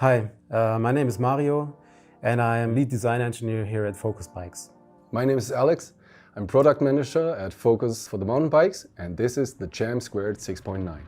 Hi, my name is Mario and I am lead design engineer here at Focus Bikes. My name is Alex. I'm product manager at Focus for the mountain bikes, and this is the Jam Squared 6.9.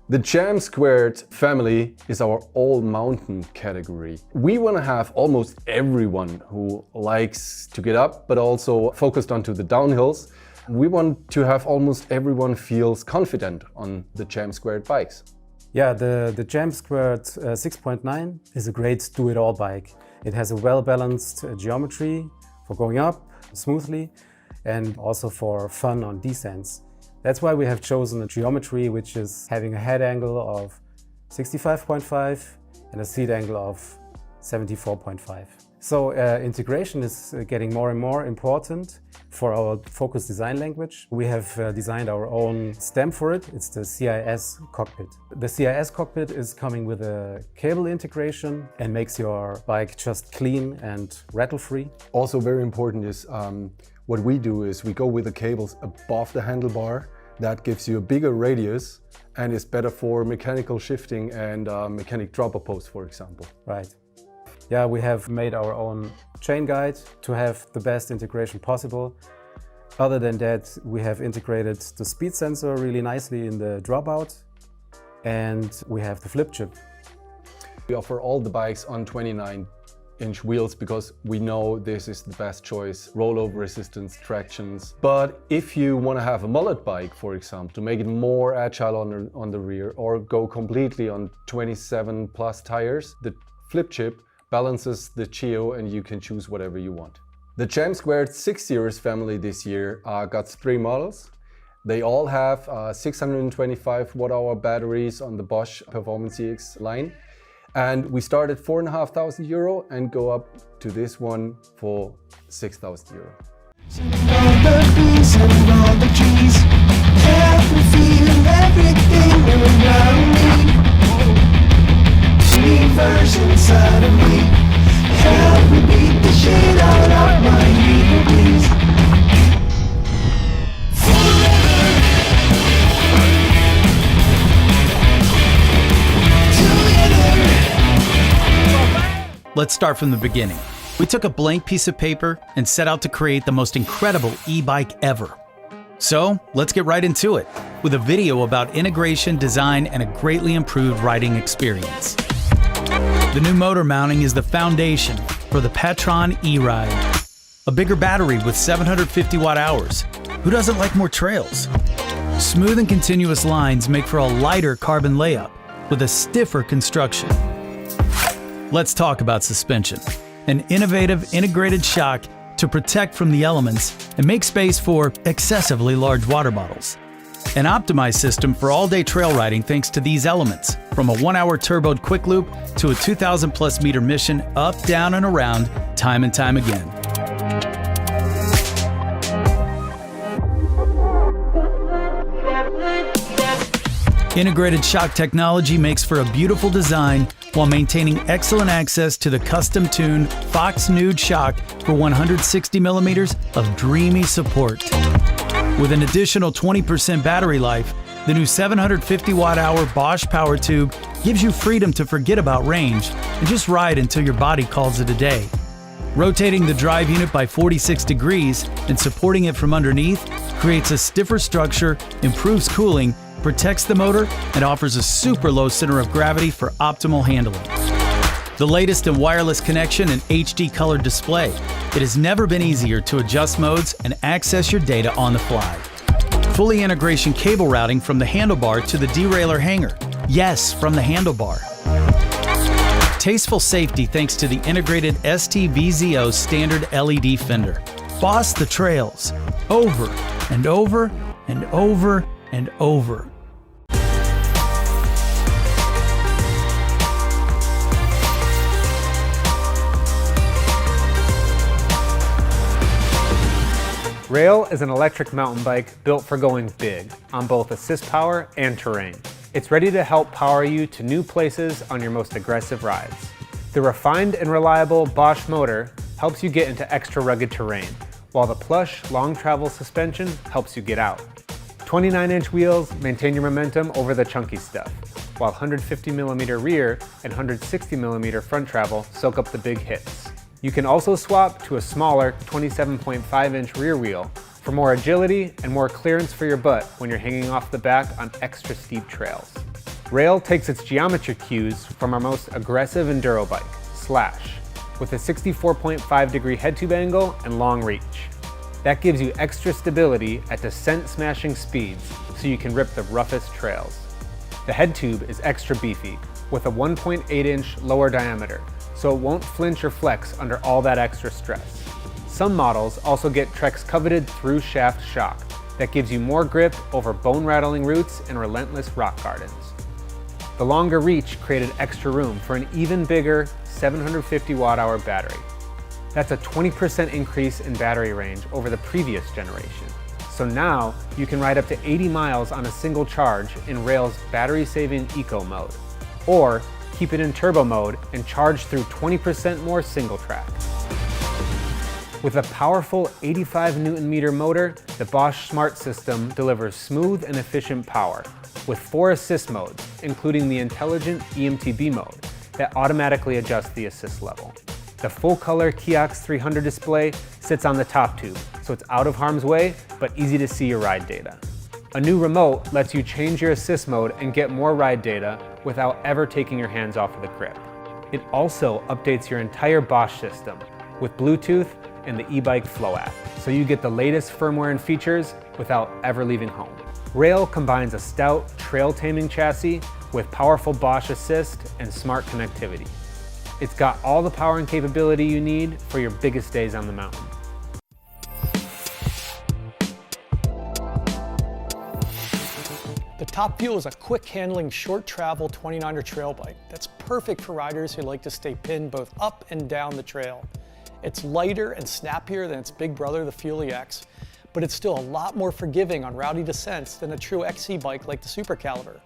The Jam Squared family is our all-mountain category. We want to have almost everyone who likes to get up, but also focused onto the downhills. We want to have almost everyone feels confident on the Jam Squared bikes. Yeah, the Jam Squared 6.9 is a great do-it-all bike. It has a well-balanced geometry for going up smoothly and also for fun on descents. That's why we have chosen a geometry which is having a head angle of 65.5 and a seat angle of 74.5. So integration is getting more and more important for our Focus design language. We have designed our own stem for it. It's the CIS cockpit. The CIS cockpit is coming with a cable integration and makes your bike just clean and rattle-free. Also very important is what we do is we go with the cables above the handlebar. That gives you a bigger radius and is better for mechanical shifting and mechanic dropper post, for example. Right. Yeah, we have made our own chain guide to have the best integration possible. Other than that, we have integrated the speed sensor really nicely in the dropout, and we have the flip chip. We offer all the bikes on 29-inch wheels because we know this is the best choice, rollover resistance, tractions. But if you want to have a mullet bike, for example, to make it more agile on the rear or go completely on 27 plus tires, the flip chip balances the geo and you can choose whatever you want. The Jam Squared 6 Series family this year got 3 models. They all have 625 watt-hour batteries on the Bosch Performance EX line. And we start at €4,500 and go up to this one for €6,000. Let's start from the beginning. We took a blank piece of paper and set out to create the most incredible e-bike ever. So let's get right into it with a video about integration, design, and a greatly improved riding experience. The new motor mounting is the foundation for the Patron eRide. A bigger battery with 750 watt-hours. Who doesn't like more trails? Smooth and continuous lines make for a lighter carbon layup with a stiffer construction. Let's talk about suspension. An innovative integrated shock to protect from the elements and make space for excessively large water bottles. An optimized system for all-day trail riding thanks to these elements, from a 1-hour turboed quick loop to a 2,000 plus meter mission up, down, and around time and time again. Integrated shock technology makes for a beautiful design while maintaining excellent access to the custom-tuned Fox Nude shock for 160 millimeters of dreamy support. With an additional 20% battery life, the new 750 watt-hour Bosch power tube gives you freedom to forget about range and just ride until your body calls it a day. Rotating the drive unit by 46 degrees and supporting it from underneath creates a stiffer structure, improves cooling, protects the motor, and offers a super low center of gravity for optimal handling. The latest in wireless connection and HD color display. It has never been easier to adjust modes and access your data on the fly. Fully integration cable routing from the handlebar to the derailleur hanger. Yes, from the handlebar. Tasteful safety thanks to the integrated ST-VZO standard LED fender. Boss the trails. Over and over and over and over. Rail is an electric mountain bike built for going big on both assist power and terrain. It's ready to help power you to new places on your most aggressive rides. The refined and reliable Bosch motor helps you get into extra rugged terrain, while the plush, long travel suspension helps you get out. 29-inch wheels maintain your momentum over the chunky stuff, while 150mm rear and 160mm front travel soak up the big hits. You can also swap to a smaller 27.5-inch rear wheel for more agility and more clearance for your butt when you're hanging off the back on extra steep trails. Rail takes its geometry cues from our most aggressive enduro bike, Slash, with a 64.5-degree head tube angle and long reach. That gives you extra stability at descent-smashing speeds so you can rip the roughest trails. The head tube is extra beefy, with a 1.8-inch lower diameter, so it won't flinch or flex under all that extra stress. Some models also get Trek's coveted through-shaft shock that gives you more grip over bone-rattling roots and relentless rock gardens. The longer reach created extra room for an even bigger 750 watt-hour battery. That's a 20% increase in battery range over the previous generation. So now you can ride up to 80 miles on a single charge in Rail's battery-saving eco mode, or keep it in turbo mode and charge through 20% more single track. With a powerful 85 Nm motor, the Bosch Smart System delivers smooth and efficient power, with 4 assist modes, including the intelligent Emtb mode that automatically adjusts the assist level. The full-color Kiox 300 display sits on the top tube, so it's out of harm's way, but easy to see your ride data. A new remote lets you change your assist mode and get more ride data without ever taking your hands off of the grip. It also updates your entire Bosch system with Bluetooth and the eBike Flow app, so you get the latest firmware and features without ever leaving home. Rail combines a stout trail-taming chassis with powerful Bosch assist and smart connectivity. It's got all the power and capability you need for your biggest days on the mountain. The Top Fuel is a quick-handling, short-travel 29er trail bike that's perfect for riders who like to stay pinned both up and down the trail. It's lighter and snappier than its big brother, the Fuel EX, but it's still a lot more forgiving on rowdy descents than a true XC bike like the Super Caliber.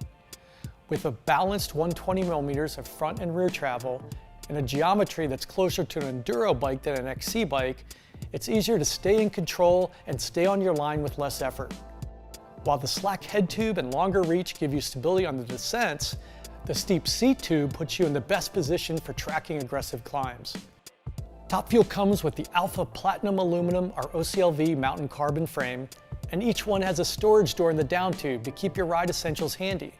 With a balanced 120mm of front and rear travel, and a geometry that's closer to an enduro bike than an XC bike, it's easier to stay in control and stay on your line with less effort. While the slack head tube and longer reach give you stability on the descents, the steep seat tube puts you in the best position for tracking aggressive climbs. Top Fuel comes with the Alpha Platinum Aluminum or OCLV mountain carbon frame, and each one has a storage door in the down tube to keep your ride essentials handy.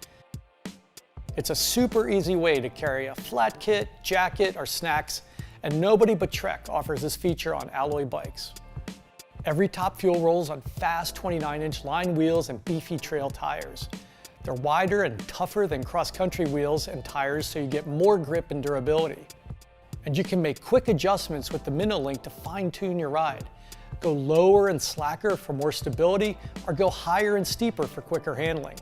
It's a super easy way to carry a flat kit, jacket, or snacks, and nobody but Trek offers this feature on alloy bikes. Every Top Fuel rolls on fast 29-inch line wheels and beefy trail tires. They're wider and tougher than cross-country wheels and tires, so you get more grip and durability. And you can make quick adjustments with the MinoLink to fine-tune your ride. Go lower and slacker for more stability, or go higher and steeper for quicker handling.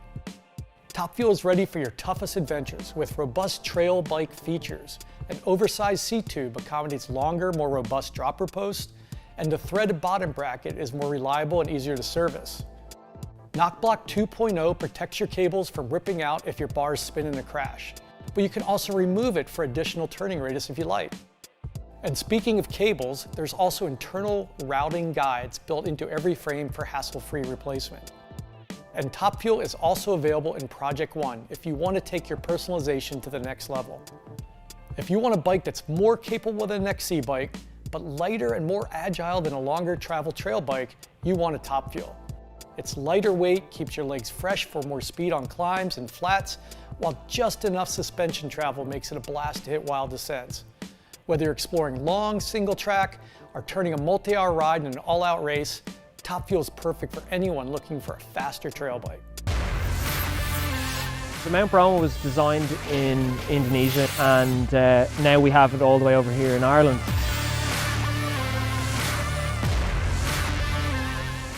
Top Fuel is ready for your toughest adventures with robust trail bike features. An oversized seat tube accommodates longer, more robust dropper posts, and the threaded bottom bracket is more reliable and easier to service. Knockblock 2.0 protects your cables from ripping out if your bars spin in a crash, but you can also remove it for additional turning radius if you like. And speaking of cables, there's also internal routing guides built into every frame for hassle-free replacement. And Top Fuel is also available in Project One if you want to take your personalization to the next level. If you want a bike that's more capable than an XC bike, but lighter and more agile than a longer travel trail bike, you want a Top Fuel. It's lighter weight, keeps your legs fresh for more speed on climbs and flats, while just enough suspension travel makes it a blast to hit wild descents. Whether you're exploring long single track or turning a multi-hour ride in an all-out race, Top Fuel is perfect for anyone looking for a faster trail bike. The Mount Bromo was designed in Indonesia, and now we have it all the way over here in Ireland.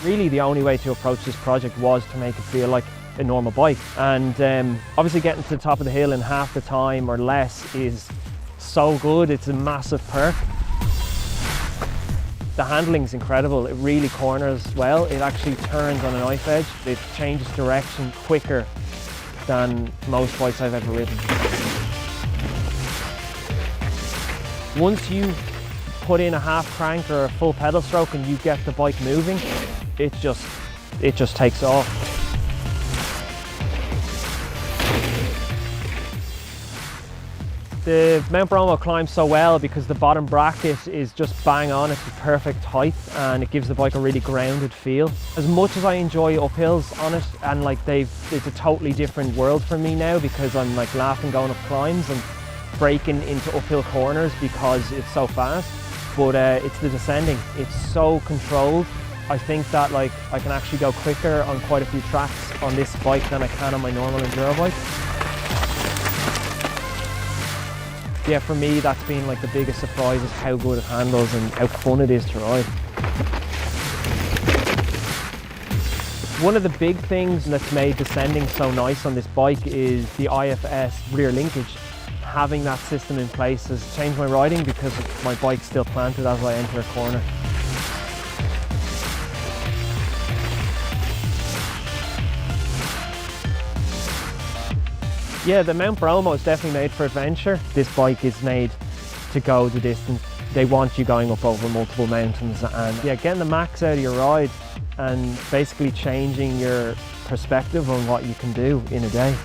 Really, the only way to approach this project was to make it feel like a normal bike, and obviously getting to the top of the hill in half the time or less is so good. It's a massive perk. The handling's incredible. It really corners well. It actually turns on a knife edge. It changes direction quicker than most bikes I've ever ridden. Once you put in a half crank or a full pedal stroke and you get the bike moving, it just takes off. The Mount Bromo climbs so well because the bottom bracket is just bang on, it's the perfect height and it gives the bike a really grounded feel. As much as I enjoy uphills on it, and like it's a totally different world for me now because I'm like laughing going up climbs and breaking into uphill corners because it's so fast, but it's the descending. It's so controlled. I think that like I can actually go quicker on quite a few tracks on this bike than I can on my normal enduro bike. Yeah, for me that's been like the biggest surprise is how good it handles and how fun it is to ride. One of the big things that's made descending so nice on this bike is the IFS rear linkage. Having that system in place has changed my riding because my bike's still planted as I enter a corner. Yeah, the Mount Bromo is definitely made for adventure. This bike is made to go the distance. They want you going up over multiple mountains and yeah, getting the max out of your ride and basically changing your perspective on what you can do in a day.